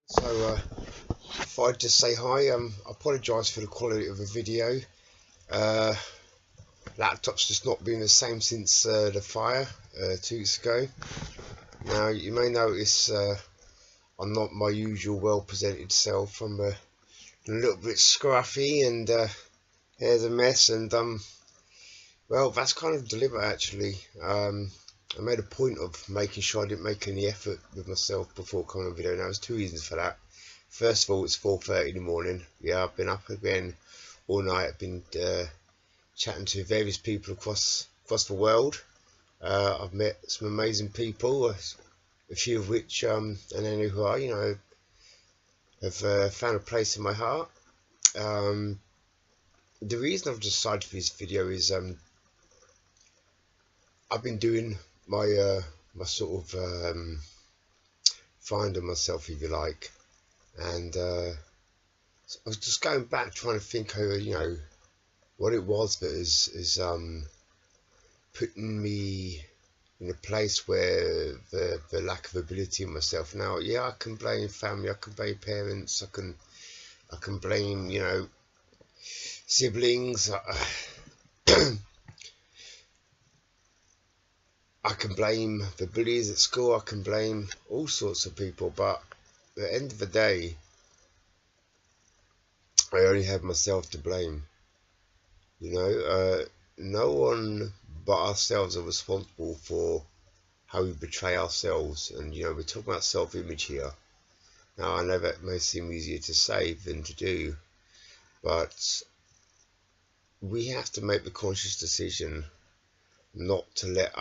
So if I just say hi, I apologise for the quality of the video. Laptop's just not been the same since the fire 2 weeks ago. Now you may notice I'm not my usual well presented self. I'm a little bit scruffy and hair's a mess, and well, that's kind of deliberate actually. I made a point of making sure I didn't make any effort with myself before coming on video. Now there's two reasons for that. First of all, it's 4:30 in the morning. Yeah, I've been up again all night. I've been chatting to various people across the world. I've met some amazing people, a few of which, and I know who are, have found a place in my heart. The reason I've decided for this video is I've been doing my sort of finding myself, if you like, and I was just going back trying to think over, what it was that is putting me in a place where the lack of ability in myself. Now, yeah, I can blame family, I can blame parents, I can blame, siblings. I can blame the bullies at school, I can blame all sorts of people, but at the end of the day, I only have myself to blame. No one but ourselves are responsible for how we betray ourselves. And we're talking about self-image here. Now, I know that may seem easier to say than to do, but we have to make the conscious decision not to let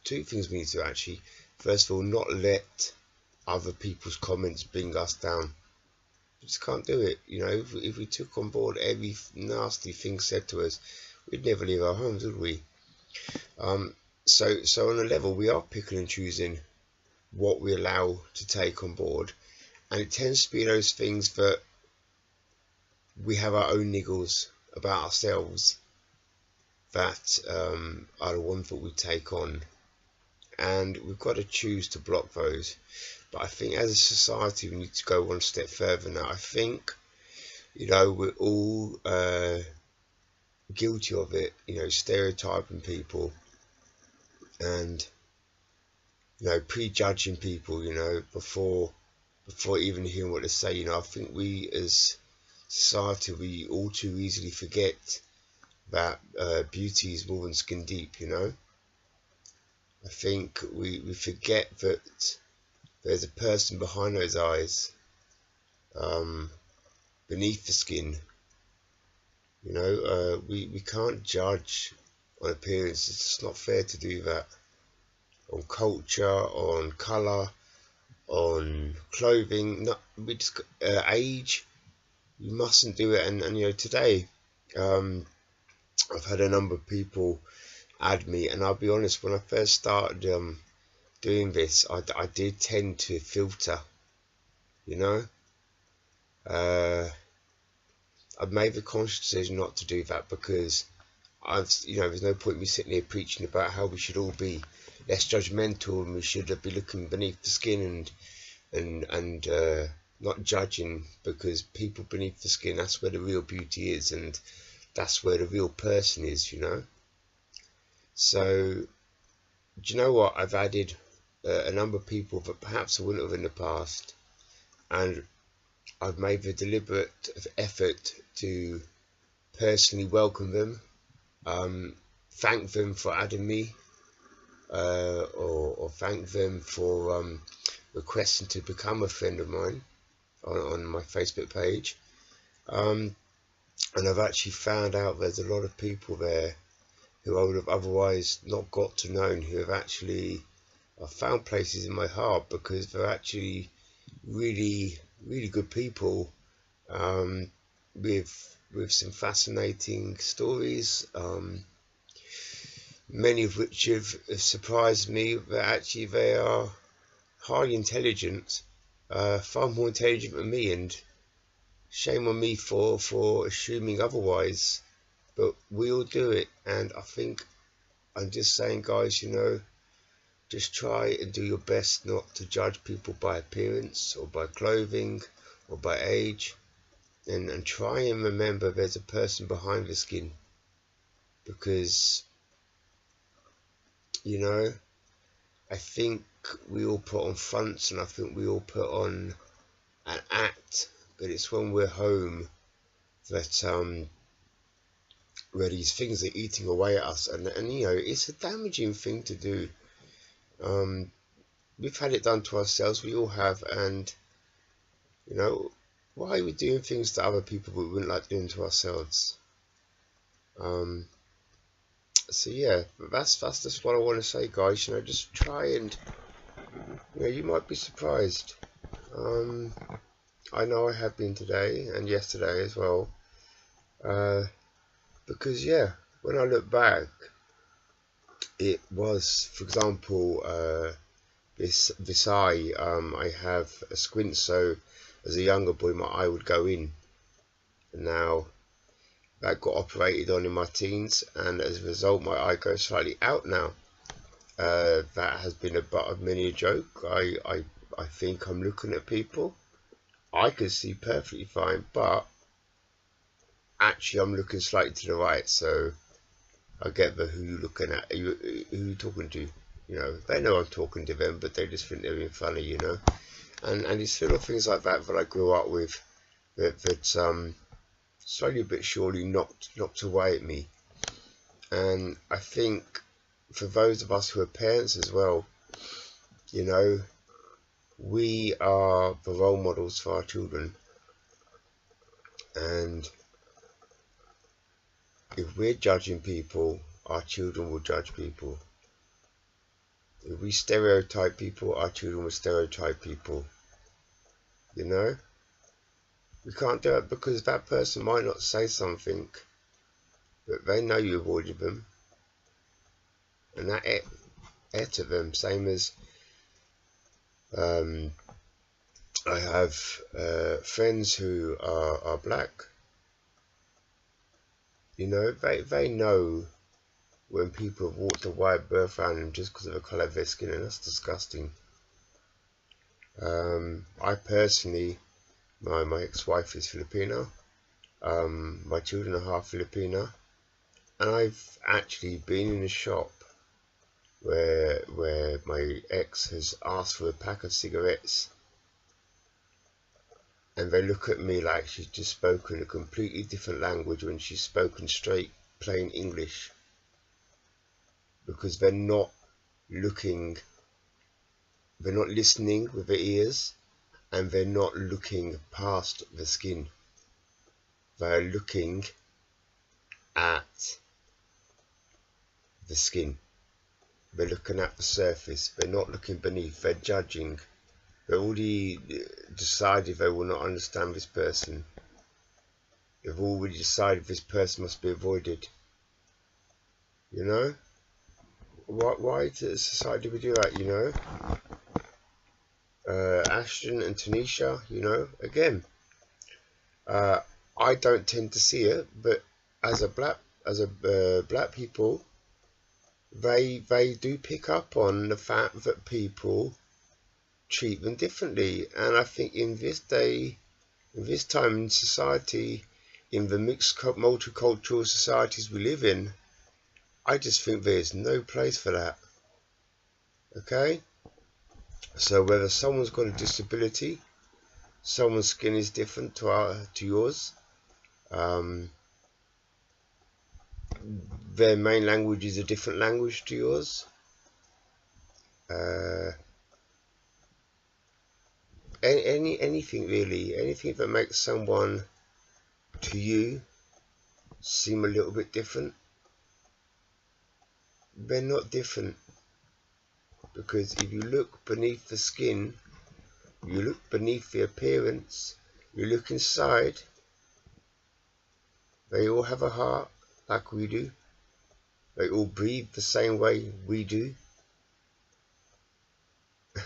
two things we need to actually. First of all, not let other people's comments bring us down. We just can't do it. If we took on board every nasty thing said to us, we'd never leave our homes, would we? So on a level, we are picking and choosing what we allow to take on board, and it tends to be those things that we have our own niggles about ourselves that are the ones that we take on, and we've got to choose to block those. But I think as a society we need to go one step further now. I think we're all guilty of it, stereotyping people and prejudging people, before even hearing what they say. I think we as society, we all too easily forget that beauty is more than skin deep. I think we forget that there's a person behind those eyes, beneath the skin. We can't judge on appearance. It's just not fair to do that. On culture, on colour, on clothing, age, you mustn't do it. And today, I've had a number of people add me, and I'll be honest, when I first started doing this, I did tend to filter. I've made the conscious decision not to do that, because there's no point in me sitting here preaching about how we should all be less judgmental and we should be looking beneath the skin and not judging, because people beneath the skin, that's where the real beauty is, and that's where the real person is. So do you know what? I've added a number of people that perhaps I wouldn't have in the past, and I've made the deliberate effort to personally welcome them, thank them for adding me, or thank them for requesting to become a friend of mine on my Facebook page. And I've actually found out there's a lot of people there who I would have otherwise not got to know, who have actually found places in my heart, because they're actually really good people, with some fascinating stories, many of which have surprised me. That actually they are highly intelligent, far more intelligent than me, and shame on me for assuming otherwise, but we all do it. And I think I'm just saying, guys, just try and do your best not to judge people by appearance or by clothing or by age, and try and remember there's a person behind the skin, because you know, I think we all put on fronts, and I think we all put on an act, but it's when we're home that where these things are eating away at us, and you know, it's a damaging thing to do. We've had it done to ourselves, we all have, and you know, why are we doing things to other people we wouldn't like doing to ourselves? So yeah, that's just what I want to say, guys. You know, just try and, you know, you might be surprised. I know I have been today and yesterday as well, because yeah, when I look back, it was, for example, this eye, I have a squint, so as a younger boy my eye would go in, and now that got operated on in my teens, and as a result my eye goes slightly out now. That has been a butt of many a joke. I think I'm looking at people, I can see perfectly fine, but actually I'm looking slightly to the right, so I get the who you looking at, who you talking to. You know, they know I'm talking to them, but they just think they're being funny, you know. And it's little things like that I grew up with that slowly but surely knocked away at me. And I think for those of us who are parents as well, you know, we are the role models for our children, and if we're judging people, our children will judge people. If we stereotype people, our children will stereotype people. You know, we can't do it, because that person might not say something, but they know you avoided them, and that ate at them. Same as I have friends who are black. You know, they know when people have walked a wide berth around them just because of the colour of their skin, and that's disgusting. I personally, my ex-wife is Filipino, my children are half Filipino, and I've actually been in a shop where my ex has asked for a pack of cigarettes, and they look at me like she's just spoken a completely different language when she's spoken straight plain English, because they're not looking, they're not listening with their ears, and they're not looking past the skin. They're looking at the skin. They're looking at the surface. They're not looking beneath. They're judging. They've already decided they will not understand this person. They've already decided this person must be avoided. You know? Why does society do we do that, you know? Ashton and Tanisha, you know, again, I don't tend to see it, but as a black people, they do pick up on the fact that people treat them differently. And I think in this day, in this time in society, in the mixed multicultural societies we live in, I just think there's no place for that. Okay? So whether someone's got a disability, someone's skin is different to yours, their main language is a different language to yours, anything really, anything that makes someone to you seem a little bit different, they're not different. Because if you look beneath the skin, you look beneath the appearance, you look inside, they all have a heart like we do. They all breathe the same way we do.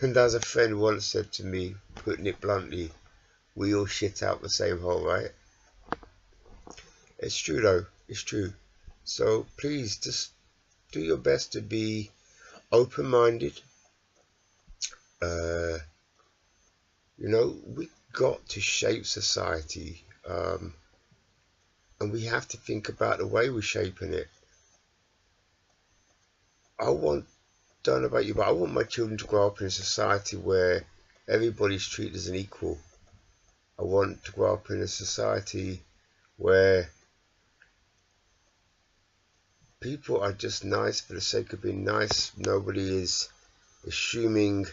And as a friend once said to me, putting it bluntly, we all shit out the same hole, right? It's true though, it's true. So please just do your best to be open-minded, You know, we got to shape society, and we have to think about the way we're shaping it. Don't know about you, but I want my children to grow up in a society where everybody's treated as an equal. I want to grow up in a society where people are just nice for the sake of being nice. Nobody is assuming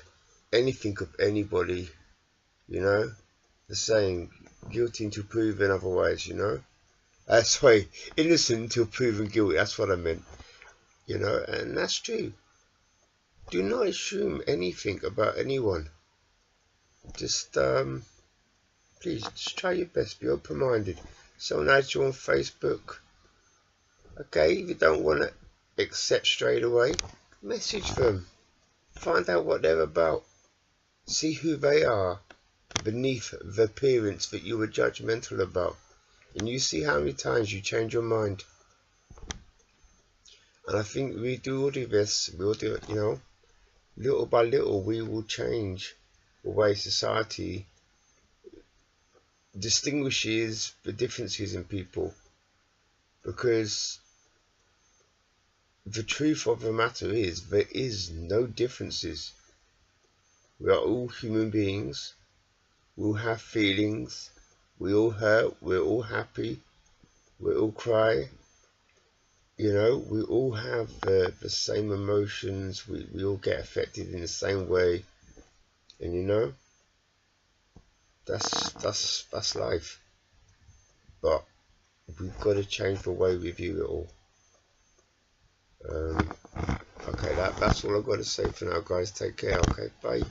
anything of anybody, you know. The saying, guilty until proven otherwise, you know. Sorry, innocent until proven guilty, that's what I meant, you know, and that's true. Do not assume anything about anyone. Just, please, just try your best, be open-minded. Someone adds you on Facebook, okay, if you don't want to accept straight away, message them. Find out what they're about. See who they are beneath the appearance that you were judgmental about. And you see how many times you change your mind. And I think we do all of this, we'll do it, you know, little by little we will change the way society distinguishes the differences in people. Because the truth of the matter is, there is no differences. We are all human beings. We all have feelings. We all hurt. We're all happy. We all cry. You know, we all have the same emotions. We all get affected in the same way. And you know, that's life. But we've got to change the way we view it all. Okay, that's all I've got to say for now, guys. Take care. Okay, bye.